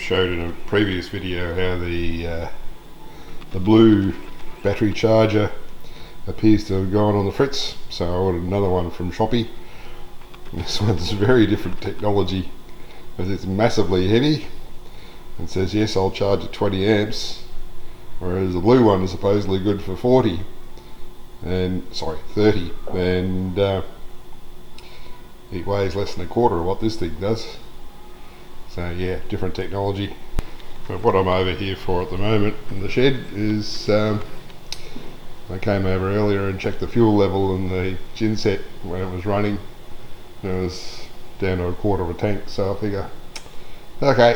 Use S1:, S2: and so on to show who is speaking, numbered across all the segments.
S1: showed in a previous video how the blue battery charger appears to have gone on the fritz, so I ordered another one from Shopee. This one's very different technology, because it's massively heavy and says yes, I'll charge at 20 amps, whereas the blue one is supposedly good for 30, and it weighs less than a quarter of what this thing does. So yeah, different technology. But what I'm over here for at the moment in the shed is I came over earlier and checked the fuel level in the genset when it was running. It was down to a quarter of a tank, so I figure, okay,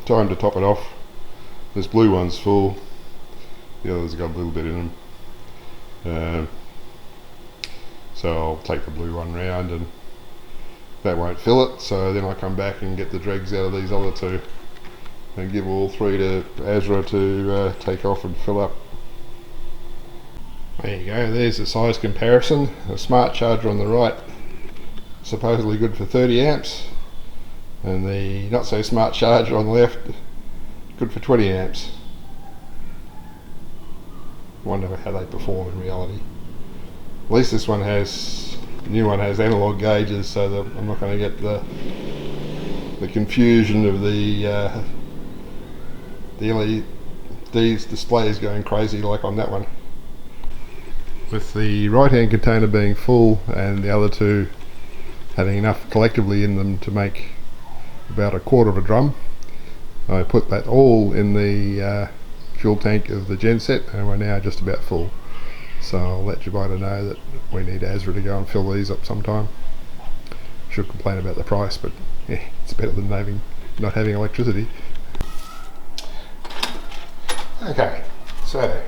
S1: time to top it off. This blue one's full, the others got a little bit in them. So I'll take the blue one round, and that won't fill it, so then I come back and get the dregs out of these other two and give all three to Azra to take off and fill up. There you go, there's the size comparison. A smart charger on the right, supposedly good for 30 amps, and the not so smart charger on the left, good for 20 amps. Wonder how they perform in reality. At least this one has, the new one has analog gauges, so that I'm not going to get the confusion of the LED's displays going crazy like on that one. With the right hand container being full and the other two having enough collectively in them to make about a quarter of a drum, I put that all in the fuel tank of the genset, and we're now just about full. So I'll let Jabita know that we need Azra to go and fill these up sometime. Should complain about the price, but yeah, it's better than not having electricity. Okay, so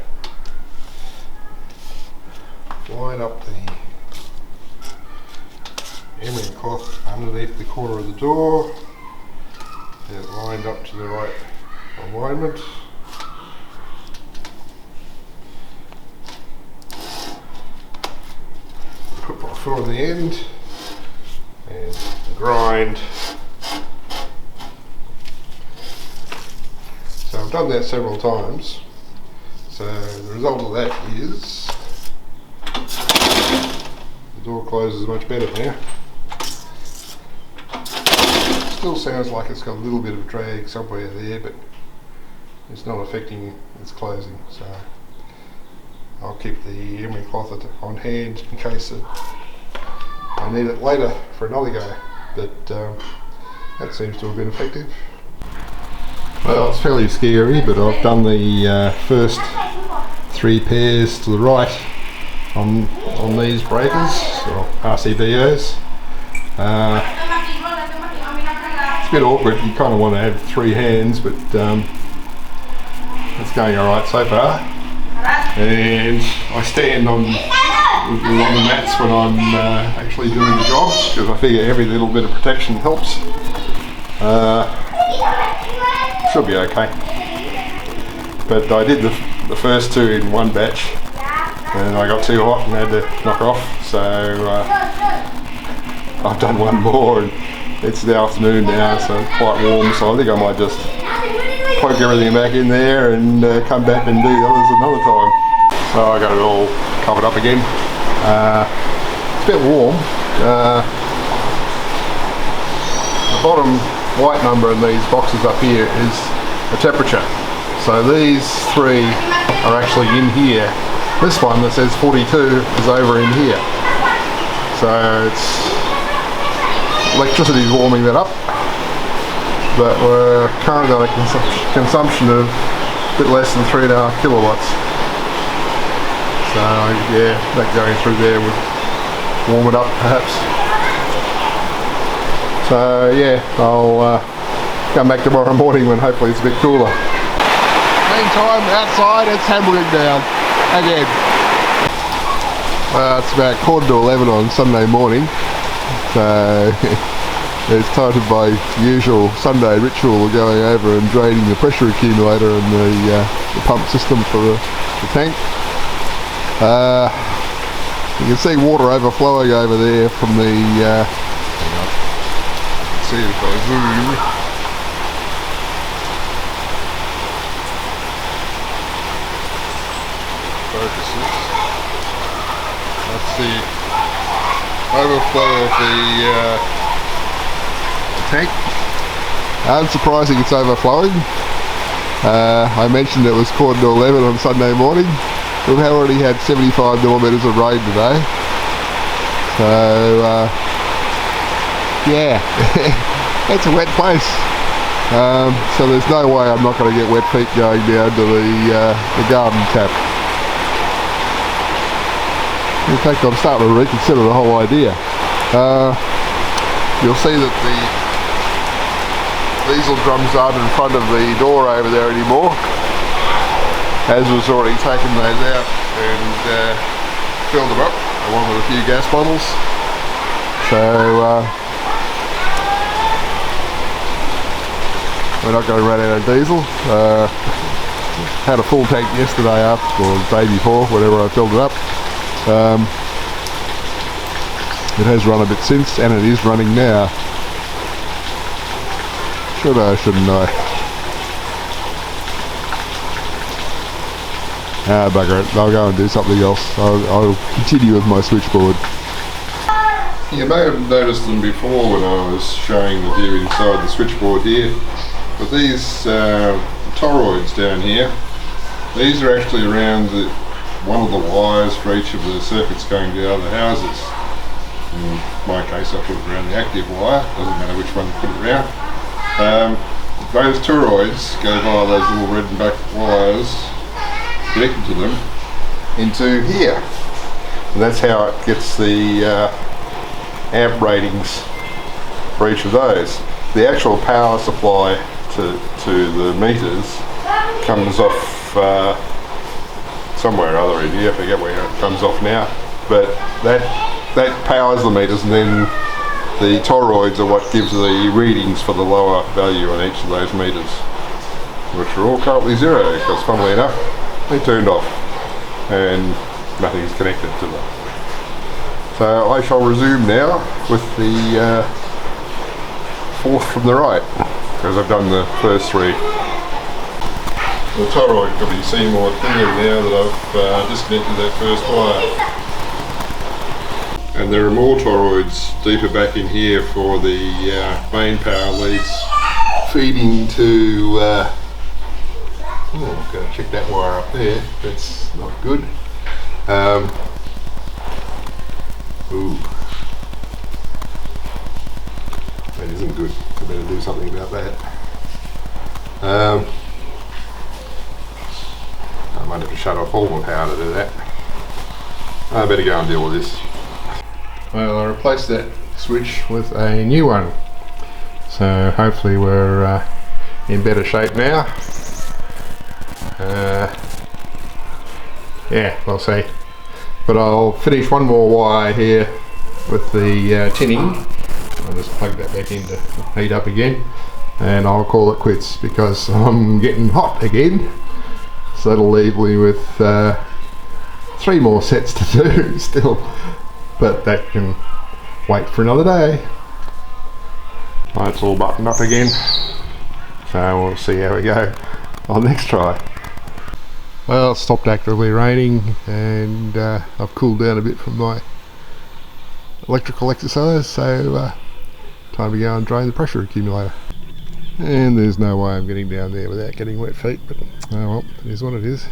S1: line up the emery cloth underneath the corner of the door. Get it lined up to the right alignment. Put my foot on the end and grind. So I've done that several times. So the result of that is the door closes much better now. Still sounds like it's got a little bit of drag somewhere there, but it's not affecting its closing. So I'll keep the emery cloth on hand in case I need it later for another go, but that seems to have been effective. Well, it's fairly scary, but I've done the first 3 pairs to the right on these breakers, or RCBOs. It's a bit awkward, you kind of want to have 3 hands, but it's going alright so far. And I stand on the mats when I'm actually doing the job, because I figure every little bit of protection helps. Should be okay. But I did the first 2 in one batch, and I got too hot and had to knock off, so I've done one more, and it's the afternoon now, so it's quite warm, so I think I might just plug everything back in there and come back and do the others another time. So I got it all covered up again. It's a bit warm. The bottom white number in these boxes up here is the temperature. So these 3 are actually in here. This one that says 42 is over in here. So electricity's warming that up. But we're currently on a consumption of a bit less than 3.5 kilowatts. So yeah, that going through there would warm it up perhaps. So yeah, I'll come back tomorrow morning when hopefully it's a bit cooler. Meantime, outside it's hammering down again. It's about 10:45 on Sunday morning, so it's time to my usual Sunday ritual of going over and draining the pressure accumulator and the pump system for the tank. You can see water overflowing over there from the hang on. See if I zoom. the overflow of the tank. Unsurprising, it's overflowing. I mentioned it was 11:15 on Sunday morning. We've already had 75 millimetres of rain today. So yeah, it's a wet place. So there's no way I'm not going to get wet feet going down to the garden tap. In fact, I'm starting to reconsider the whole idea. You'll see that the diesel drums aren't in front of the door over there anymore, as was already taken those out and filled them up along with a few gas bottles. So we're not going to run out of diesel. Had a full tank yesterday or the day before, whenever I filled it up. It has run a bit since, and it is running now. Should I, shouldn't I? Ah, bugger it. I'll go and do something else. I'll continue with my switchboard. You may have noticed them before when I was showing the view inside the switchboard here. But these toroids down here, these are actually around one of the wires for each of the circuits going to the other houses. In my case, I put it around the active wire, doesn't matter which one you put it around. Those toroids go via those little red and black wires connected to them into here. And that's how it gets the amp ratings for each of those. The actual power supply to the meters comes off somewhere or other in here, I forget where it comes off now, but that powers the meters, and then the toroids are what gives the readings for the lower value on each of those meters, which are all currently zero because, funnily enough, they turned off and nothing's connected to them. So I shall resume now with the fourth from the right, because I've done the first three. The toroid can be seen more clearly now that I've disconnected that first wire. And there are more toroids deeper back in here for the main power leads feeding to oh, I've got to check that wire up there, that's not good. Ooh, that isn't good, I better do something about that. I might have to shut off all my power to do that. I better go and deal with this. Well, I replaced that switch with a new one, so hopefully we're in better shape now. Yeah, we'll see. But I'll finish one more wire here with the tinning. I'll just plug that back in to heat up again, and I'll call it quits because I'm getting hot again. So that'll leave me with 3 more sets to do still, but that can wait for another day. Well, it's all buttoned up again, so we'll see how we go on next try. Well, it stopped actively raining, and I've cooled down a bit from my electrical exercise, so time to go and drain the pressure accumulator. And there's no way I'm getting down there without getting wet feet, but oh well, it is what it is.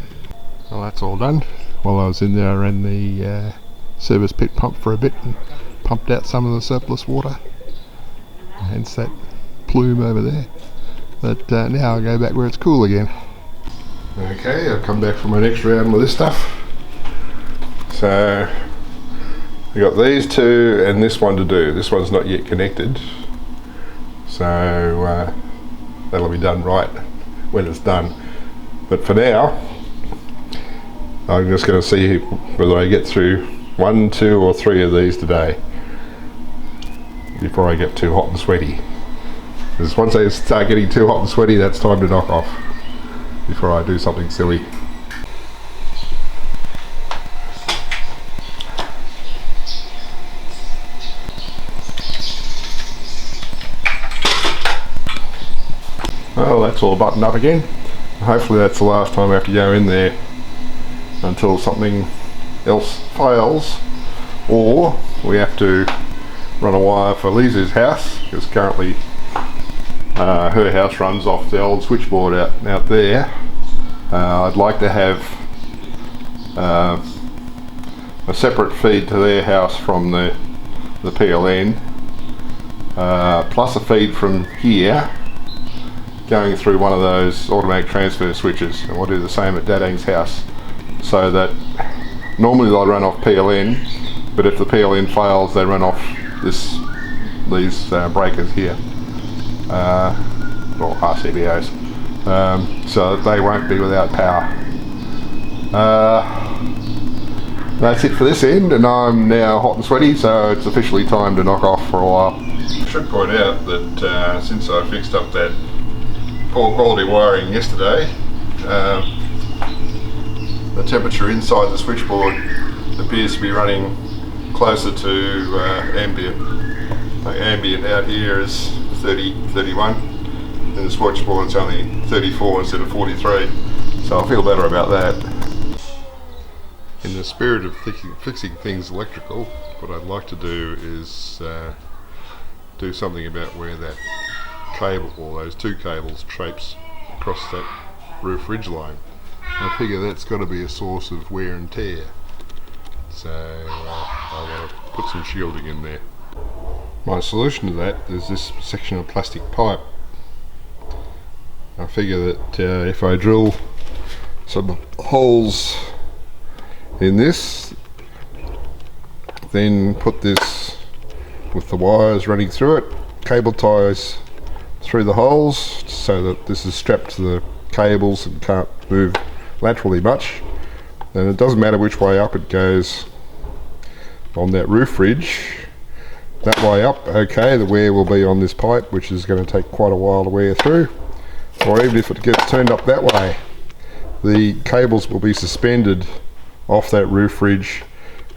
S1: Well, that's all done. While I was in there, I ran the service pit pump for a bit and pumped out some of the surplus water, hence that plume over there. But now I'll go back where it's cool again. Okay, I've come back for my next round with this stuff. So I got these two and this one to do. This one's not yet connected, so that'll be done right when it's done. But for now, I'm just going to see whether I get through 1, 2 or 3 of these today before I get too hot and sweaty. Because once I start getting too hot and sweaty, that's time to knock off before I do something silly. Well, that's all buttoned up again. Hopefully that's the last time I have to go in there until something else fails, or we have to run a wire for Lisa's house, because currently her house runs off the old switchboard out there. I'd like to have a separate feed to their house from the PLN, plus a feed from here going through one of those automatic transfer switches, and we'll do the same at Dadang's house, so that normally they'll run off PLN, but if the PLN fails they run off these breakers here, or RCBOs, so that they won't be without power. That's it for this end, and I'm now hot and sweaty, so it's officially time to knock off for a while. I should point out that since I fixed up that poor quality wiring yesterday, the temperature inside the switchboard appears to be running closer to ambient. Like ambient out here is 30, 31, and the switchboard's only 34 instead of 43, so I feel better about that. In the spirit of fixing things electrical, what I'd like to do is do something about where that cable, or those two cables, traipse across that roof ridge line. I figure that's got to be a source of wear and tear, so I want to put some shielding in there. My solution to that is this section of plastic pipe. I figure that if I drill some holes in this, then put this with the wires running through it, cable ties through the holes so that this is strapped to the cables and can't move laterally much, and it doesn't matter which way up it goes on that roof ridge. That way up, okay, the wear will be on this pipe, which is going to take quite a while to wear through, or even if it gets turned up that way, the cables will be suspended off that roof ridge,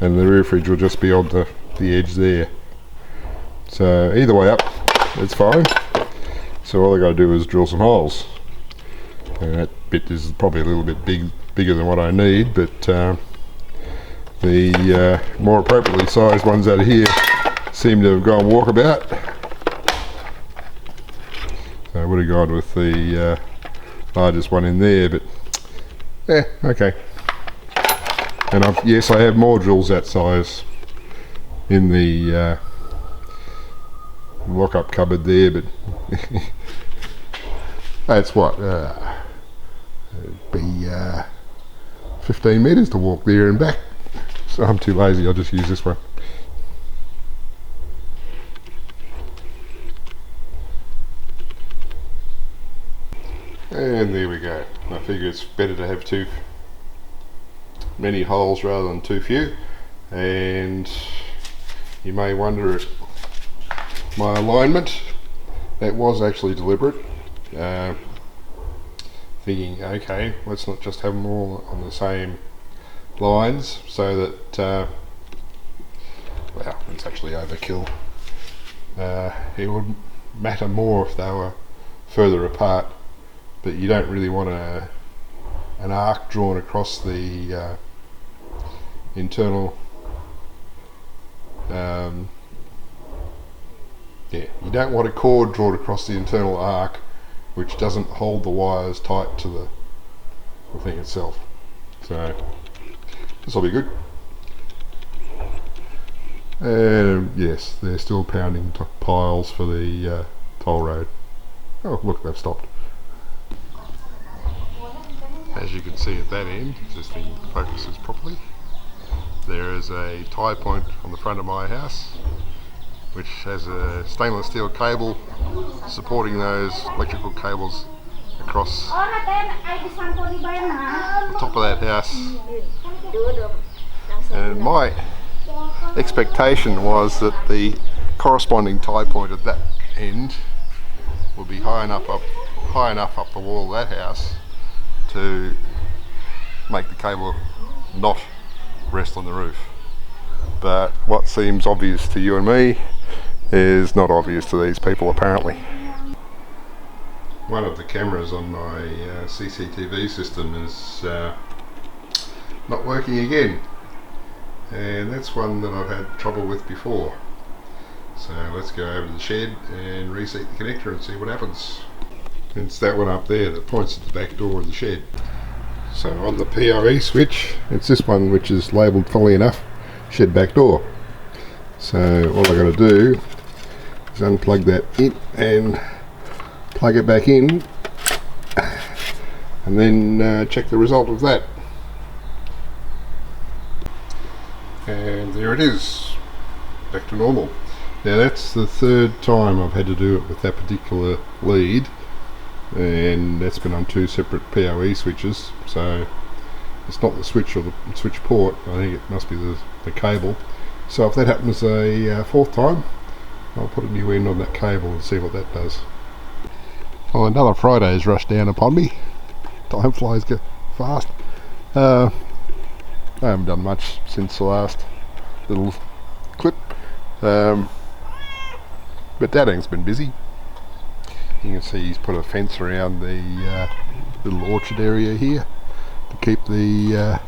S1: and the roof ridge will just be on the edge there. So either way up, it's fine. So all I got to do is drill some holes, and that bit is probably a little bit bigger than what I need, but the more appropriately sized ones out of here seem to have gone walkabout. So I would have gone with the largest one in there, but yeah, okay. And yes, I have more drills that size in the lock-up cupboard there, but that's what, it'd be 15 metres to walk there and back, so I'm too lazy, I'll just use this one. And there we go. I figure it's better to have too many holes rather than too few. And you may wonder at my alignment, that was actually deliberate. Thinking, okay, let's not just have them all on the same lines, so that well, it's actually overkill. It would matter more if they were further apart, but you don't really want an arc drawn across the internal, yeah, you don't want a cord drawn across the internal arc which doesn't hold the wires tight to the thing itself. So this will be good. And yes, they're still pounding piles for the toll road. Oh look, they've stopped. As you can see at that end, if this thing focuses properly, there is a tie point on the front of my house which has a stainless steel cable supporting those electrical cables across the top of that house. And my expectation was that the corresponding tie point at that end would be high enough up the wall of that house to make the cable not rest on the roof. But what seems obvious to you and me is not obvious to these people apparently. One of the cameras on my CCTV system is not working again. and that's one that I've had trouble with before. So let's go over to the shed and reset the connector and see what happens. It's that one up there that points at the back door of the shed. So on the PoE switch, it's this one which is labelled, funnily enough, shed back door. So all I got to do is unplug that in and plug it back in, and then check the result of that. And there it is, back to normal. Now that's the third time I've had to do it with that particular lead, and that's been on two separate PoE switches, so it's not the switch or the switch port. I think it must be the cable. So if that happens a fourth time, I'll put a new end on that cable and see what that does. Well, another Friday's rushed down upon me. Time flies fast. I haven't done much since the last little clip, but Dad's been busy. You can see he's put a fence around the little orchard area here to keep the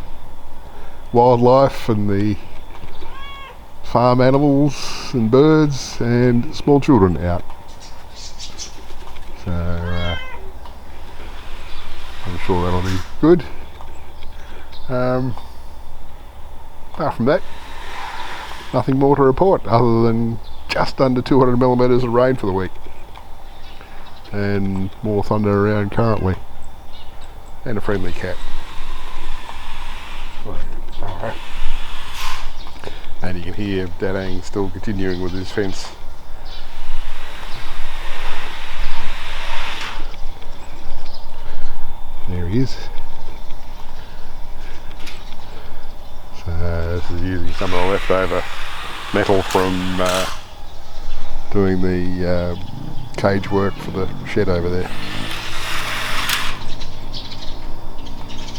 S1: wildlife and the farm animals and birds and small children out. So I'm sure that'll be good. Apart from that, nothing more to report other than just under 200 millimetres of rain for the week, and more thunder around currently, and a friendly cat. And you can hear Dadang still continuing with his fence. There he is. So this is using some of the leftover metal from doing the cage work for the shed over there.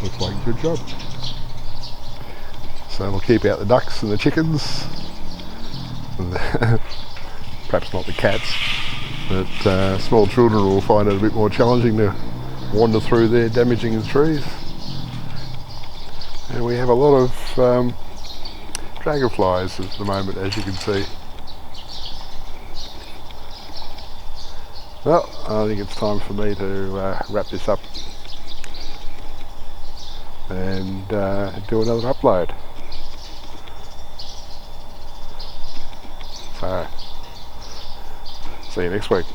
S1: Looks like a good job. So we'll keep out the ducks and the chickens, perhaps not the cats, but small children will find it a bit more challenging to wander through there damaging the trees. And we have a lot of dragonflies at the moment, as you can see. Well, I think it's time for me to wrap this up and do another upload. So, see you next week.